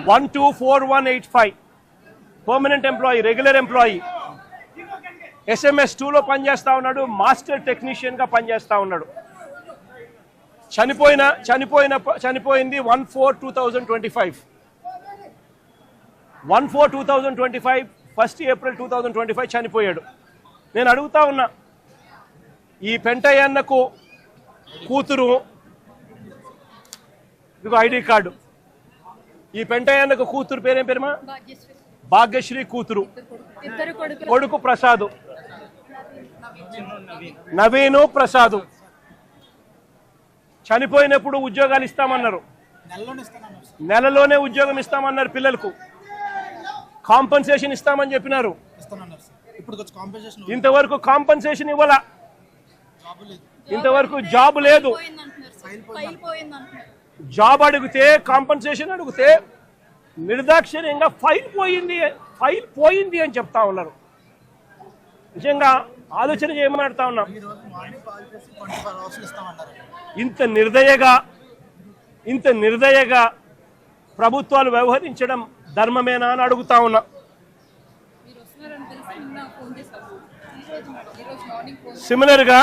124185 permanent employee, regular employee. SMS 2లో పనిచేస్తా ఉన్నాడు, మాస్టర్ టెక్నీషియన్గా పనిచేస్తా ఉన్నాడు. చనిపోయింది 1/4/2025. 1/4/2025 1 ఏప్రిల్ 2025 చనిపోయాడు. నేను అడుగుతా ఉన్నా, ఈ పెంటయ్యన్నకు కూతురు, ఇదిగో ఐడి కార్డు, ఈ పెంటయ్యన్నకు కూతురు పేరేం పేరుమా? భాగ్యశ్రీ కూతురు. కొడుకు ప్రసాదు, నవీను ప్రసాదు. చనిపోయినప్పుడు ఉద్యోగాలు ఇస్తామన్నారు, నెలలోనే ఉద్యోగం ఇస్తామన్నారు పిల్లలకు. కాంపన్సేషన్ ఇస్తామని చెప్పినారు, ఇంతవరకు కాంపన్సేషన్ ఇవ్వాల, ఇంతవరకు జాబ్ లేదు. జాబ్ అడిగితే, కాంపన్సేషన్ అడిగితే నిర్దాక్షిణ్యంగా ఫైల్ పోయింది అని చెప్తా ఉన్నారు. నిజంగా ఆలోచన చేయమని అడుగుతా ఉన్నాం. ఇంత నిర్దయగా ప్రభుత్వాలు వ్యవహరించడం ధర్మమేనా అని అడుగుతా ఉన్నా. సిమిలర్గా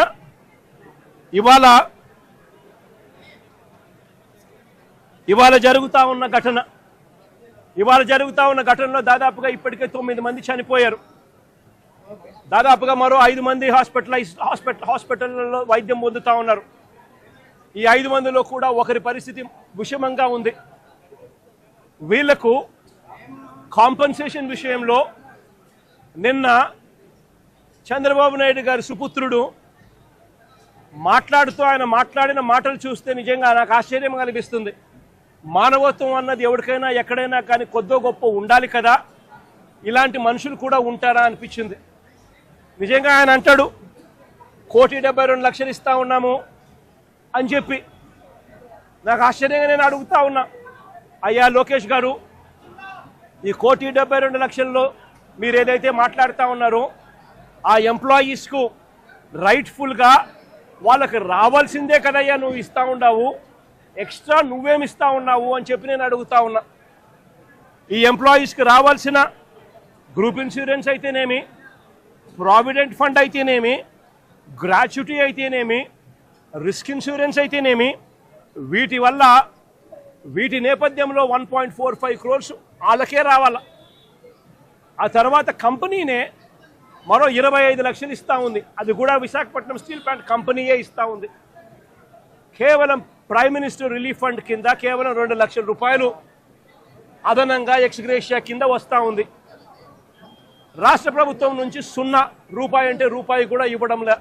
ఇవాళ జరుగుతా ఉన్న ఘటనలో దాదాపుగా ఇప్పటికే 9 మంది చనిపోయారు. దాదాపుగా మరో 5 మంది హాస్పిటల్లో వైద్యం పొందుతా ఉన్నారు. ఈ 5 మందిలో కూడా ఒకరి పరిస్థితి విషమంగా ఉంది. వీళ్లకు కాంపన్సేషన్ విషయంలో నిన్న చంద్రబాబు నాయుడు గారి సుపుత్రుడు ఆయన మాట్లాడిన మాటలు చూస్తే నిజంగా నాకు ఆశ్చర్యం అనిపిస్తుంది. మానవత్వం అన్నది ఎవరికైనా ఎక్కడైనా కానీ కొద్దో గొప్ప ఉండాలి కదా, ఇలాంటి మనుషులు కూడా ఉంటారా అనిపించింది. నిజంగా ఆయన అంటాడు 1,72,00,000 ఇస్తా ఉన్నాము అని చెప్పి. నాకు ఆశ్చర్యంగా నేను అడుగుతా ఉన్నా, అయ్యా లోకేష్ గారు, ఈ 1,72,00,000లో మీరు ఏదైతే మాట్లాడుతూ ఉన్నారో ఆ ఎంప్లాయీస్కు రైట్ఫుల్గా వాళ్ళకి రావాల్సిందే కదయ్యా నువ్వు ఇస్తూ ఉన్నావు, ఎక్స్ట్రా నువ్వేమి ఇస్తూ ఉన్నావు అని చెప్పి నేను అడుగుతా ఉన్నా. ఈ ఎంప్లాయీస్కి రావాల్సిన గ్రూప్ ఇన్సూరెన్స్ అయితేనేమి, ప్రావిడెంట్ ఫండ్ అయితేనేమి, గ్రాట్యుటీ అయితేనేమి, రిస్క్ ఇన్సూరెన్స్ అయితేనేమి, వీటి నేపథ్యంలో 1.45 crores వాళ్ళకే రావాల. ఆ తర్వాత కంపెనీనే మరో 25 లక్షలు ఇస్తూ ఉంది. అది కూడా విశాఖపట్నం స్టీల్ ప్లాంట్ కంపెనీయే ఇస్తూ ఉంది. కేవలం ప్రైమ్ మినిస్టర్ రిలీఫ్ ఫండ్ కింద కేవలం 2 లక్షల రూపాయలు అదనంగా ఎక్స్గ్రేషియా కింద వస్తూ ఉంది. రాష్ట్ర ప్రభుత్వం నుంచి 0 రూపాయి అంటే రూపాయి కూడా ఇవ్వడంలే.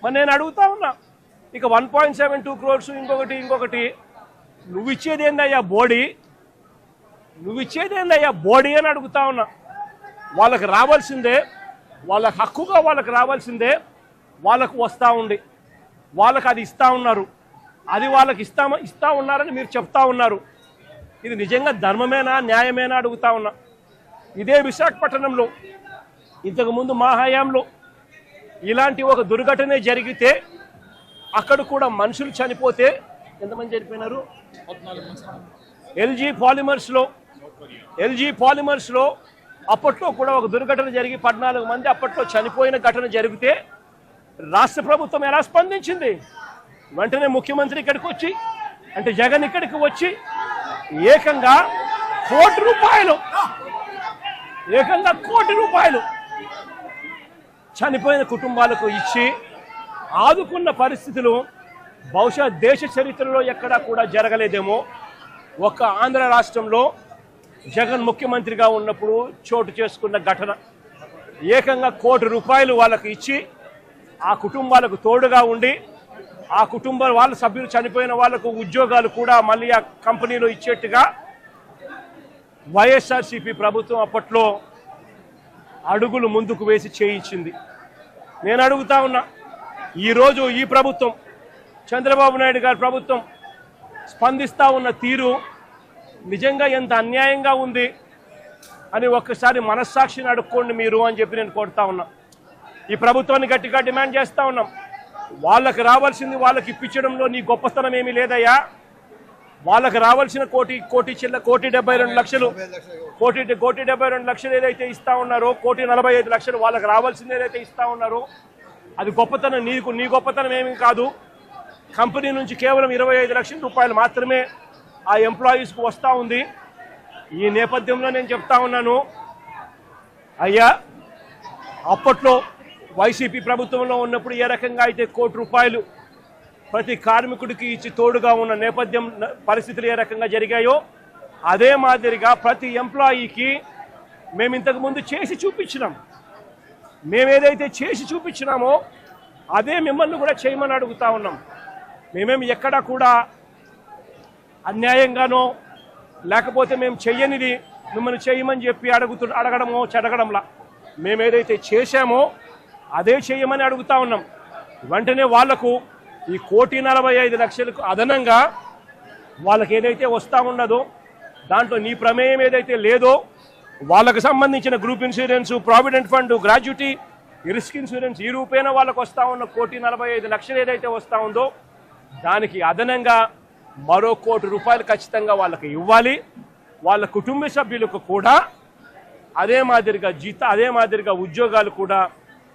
మరి నేను అడుగుతా ఉన్నా, ఇక 1.72 crores ఇంకొకటి నువ్వు ఇచ్చేదేందయ్యా బోడీ అని అడుగుతా ఉన్నా. వాళ్ళకి రావాల్సిందే, వాళ్ళ హక్కుగా వాళ్ళకి రావాల్సిందే వాళ్ళకు వస్తూ ఉంది. వాళ్ళకి అది ఇస్తూ ఉన్నారు, అది వాళ్ళకి ఇస్తా ఉన్నారని మీరు చెప్తా ఉన్నారు. ఇది నిజంగా ధర్మమేనా, న్యాయమేనా అడుగుతా ఉన్నా. ఇదే విశాఖపట్నంలో ఇంతకుముందు మా హయాంలో ఇలాంటి ఒక దుర్ఘటన జరిగితే అక్కడ కూడా మనుషులు చనిపోతే ఎంతమంది చనిపోయినారు? ఎల్జీ పాలిమర్స్లో అప్పట్లో కూడా ఒక దుర్ఘటన జరిగి 14 మంది అప్పట్లో చనిపోయిన ఘటన జరిగితే రాష్ట్ర ప్రభుత్వం ఎలా స్పందించింది? వెంటనే ముఖ్యమంత్రి ఇక్కడికి వచ్చి, అంటే జగన్ ఇక్కడికి వచ్చి ఏకంగా ₹1 కోటి చనిపోయిన కుటుంబాలకు ఇచ్చి ఆదుకున్న పరిస్థితులు బహుశా దేశ చరిత్రలో ఎక్కడా కూడా జరగలేదేమో. ఒక్క ఆంధ్ర రాష్ట్రంలో జగన్ ముఖ్యమంత్రిగా ఉన్నప్పుడు చోటు చేసుకున్న ఘటన. ఏకంగా ₹1 కోటి వాళ్ళకు ఇచ్చి ఆ కుటుంబాలకు తోడుగా ఉండి ఆ వాళ్ళ సభ్యులు చనిపోయిన వాళ్లకు ఉద్యోగాలు కూడా మళ్ళీ ఆ కంపెనీలో ఇచ్చేట్టుగా వైఎస్ఆర్సీపీ ప్రభుత్వం అప్పట్లో అడుగులు ముందుకు వేసి చేయించింది. నేను అడుగుతా ఉన్నా, ఈరోజు ఈ ప్రభుత్వం, చంద్రబాబు నాయుడు గారి ప్రభుత్వం స్పందిస్తూ ఉన్న తీరు నిజంగా ఎంత అన్యాయంగా ఉంది అని ఒక్కసారి మనస్సాక్షిని అడుక్కోండి మీరు అని చెప్పి నేను కోరుతా ఉన్నా. ఈ ప్రభుత్వాన్ని గట్టిగా డిమాండ్ చేస్తూ ఉన్నాం. వాళ్ళకి రావాల్సింది వాళ్ళకి ఇప్పించడంలో నీ గొప్పతనం ఏమీ లేదయ్యా. వాళ్ళకి రావాల్సిన కోటి 72 లక్షలు కోటి 72 లక్షలు ఏదైతే ఇస్తా ఉన్నారో 1,45 లక్షలు వాళ్ళకి రావాల్సింది ఏదైతే ఇస్తా ఉన్నారో అది గొప్పతనం. నీ గొప్పతనం ఏమీ కాదు. కంపెనీ నుంచి కేవలం 25 లక్షల రూపాయలు మాత్రమే ఆ ఎంప్లాయీస్కు వస్తూ ఉంది. ఈ నేపథ్యంలో నేను చెప్తా ఉన్నాను, అయ్యా అప్పట్లో వైసీపీ ప్రభుత్వంలో ఉన్నప్పుడు ఏ రకంగా అయితే ₹1,00,00,000 ప్రతి కార్మికుడికి ఇచ్చి తోడుగా ఉన్న నేపథ్యం పరిస్థితులు ఏ రకంగా జరిగాయో అదే మాదిరిగా ప్రతి ఎంప్లాయీకి మేము ఇంతకు ముందు చేసి చూపించినాం. మేమేదైతే చేసి చూపించినామో అదే మిమ్మల్ని కూడా చేయమని అడుగుతా ఉన్నాం. మేమేమి ఎక్కడా కూడా అన్యాయంగానో లేకపోతే మేము చెయ్యనిది మిమ్మల్ని చేయమని చెప్పి అడగడంలా మేమేదైతే చేశామో అదే చేయమని అడుగుతా ఉన్నాం. వెంటనే వాళ్లకు ఈ 1,45,00,000కు అదనంగా వాళ్ళకి ఏదైతే వస్తూ ఉన్నదో దాంట్లో నీ ప్రమేయం ఏదైతే లేదో వాళ్ళకు సంబంధించిన group insurance, provident fund, gratuity, risk insurance ఈ రూపేణ వాళ్ళకు వస్తూ ఉన్న 1,45,00,000 ఏదైతే వస్తూ ఉందో దానికి అదనంగా మరో ₹1,00,00,000 ఖచ్చితంగా వాళ్ళకి ఇవ్వాలి. వాళ్ళ కుటుంబ సభ్యులకు కూడా అదే మాదిరిగా ఉద్యోగాలు కూడా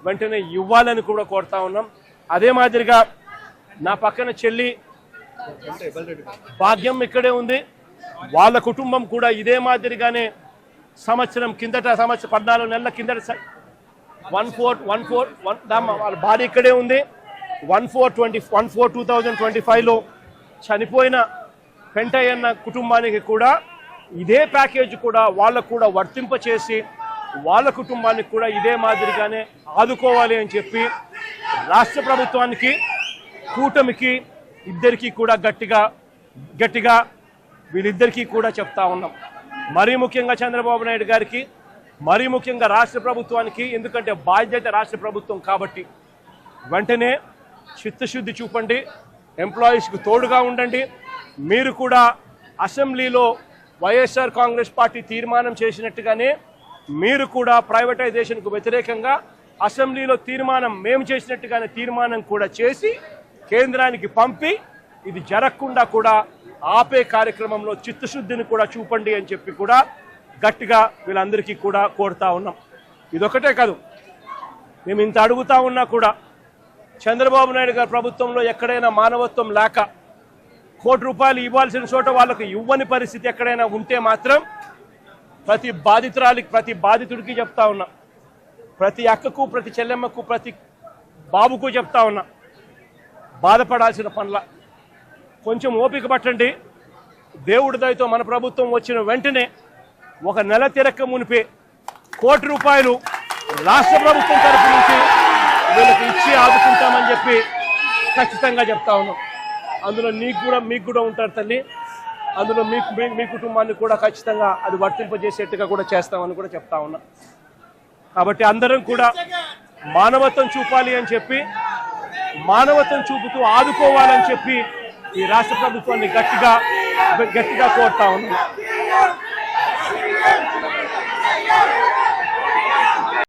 వెంటనే ఇవ్వాలని కూడా కోరుతా ఉన్నాం. అదే మాదిరిగా నా పక్కన చెల్లి భాగ్యం ఇక్కడే ఉంది. వాళ్ళ కుటుంబం కూడా ఇదే మాదిరిగానే సంవత్సరం 14 నెలల కిందట 14 వాళ్ళ భార్య ఇక్కడే ఉంది. 1/4/2025లో చనిపోయిన పెంటయ్యన్న కుటుంబానికి కూడా ఇదే ప్యాకేజ్ కూడా వాళ్ళకు కూడా వర్తింపచేసి వాళ్ళ కుటుంబానికి కూడా ఇదే మాదిరిగానే ఆదుకోవాలి అని చెప్పి రాష్ట్ర ప్రభుత్వానికి, కూటమికి ఇద్దరికీ కూడా గట్టిగా వీళ్ళిద్దరికీ కూడా చెప్తా ఉన్నాం. మరీ ముఖ్యంగా చంద్రబాబు నాయుడు గారికి, మరీ ముఖ్యంగా రాష్ట్ర ప్రభుత్వానికి, ఎందుకంటే బాధ్యత రాష్ట్ర ప్రభుత్వం కాబట్టి వెంటనే చిత్తశుద్ధి చూపండి, ఎంప్లాయీస్కు తోడుగా ఉండండి. మీరు కూడా అసెంబ్లీలో వైఎస్ఆర్ కాంగ్రెస్ పార్టీ తీర్మానం చేసినట్టుగానే మీరు కూడా ప్రైవేటైజేషన్కు వ్యతిరేకంగా అసెంబ్లీలో మేము చేసినట్టుగానే తీర్మానం కూడా చేసి కేంద్రానికి పంపి ఇది జరగకుండా కూడా ఆపే కార్యక్రమంలో చిత్తశుద్ధిని కూడా చూపండి అని చెప్పి కూడా గట్టిగా వీళ్ళందరికీ కూడా కోరుతా ఉన్నాం. ఇదొకటే కాదు, మేము ఇంత అడుగుతా ఉన్నా కూడా చంద్రబాబు నాయుడు గారి ప్రభుత్వంలో ఎక్కడైనా మానవత్వం లేక ₹1,00,00,000 ఇవ్వాల్సిన చోట వాళ్ళకు ఇవ్వని పరిస్థితి ఎక్కడైనా ఉంటే మాత్రం ప్రతి బాధితుడికి చెప్తా ఉన్నా, ప్రతి అక్కకు, ప్రతి చెల్లెమ్మకు, ప్రతి బాబుకు చెప్తా ఉన్నా, బాధపడాల్సిన పనుల కొంచెం ఓపిక పట్టండి. దేవుడి దయతో మన ప్రభుత్వం వచ్చిన వెంటనే ఒక నెల తిరక్క మునిపే ₹1,00,00,000 రాష్ట్ర ప్రభుత్వం తరఫు నుంచి వీళ్ళకి ఇచ్చి ఆదుకుంటామని చెప్పి ఖచ్చితంగా చెప్తా ఉన్నాం. అందులో మీకు కూడా ఉంటారు తల్లి, అందులో మీ కుటుంబాన్ని కూడా ఖచ్చితంగా అది వర్తింపజేసేట్టుగా కూడా చేస్తామని కూడా చెప్తా ఉన్నా. కాబట్టి అందరం కూడా మానవత్వం చూపాలి అని చెప్పి, మానవత్వం చూపుతూ ఆదుకోవాలని చెప్పి ఈ రాష్ట్ర ప్రభుత్వాన్ని గట్టిగా కోరుతా ఉన్నాం.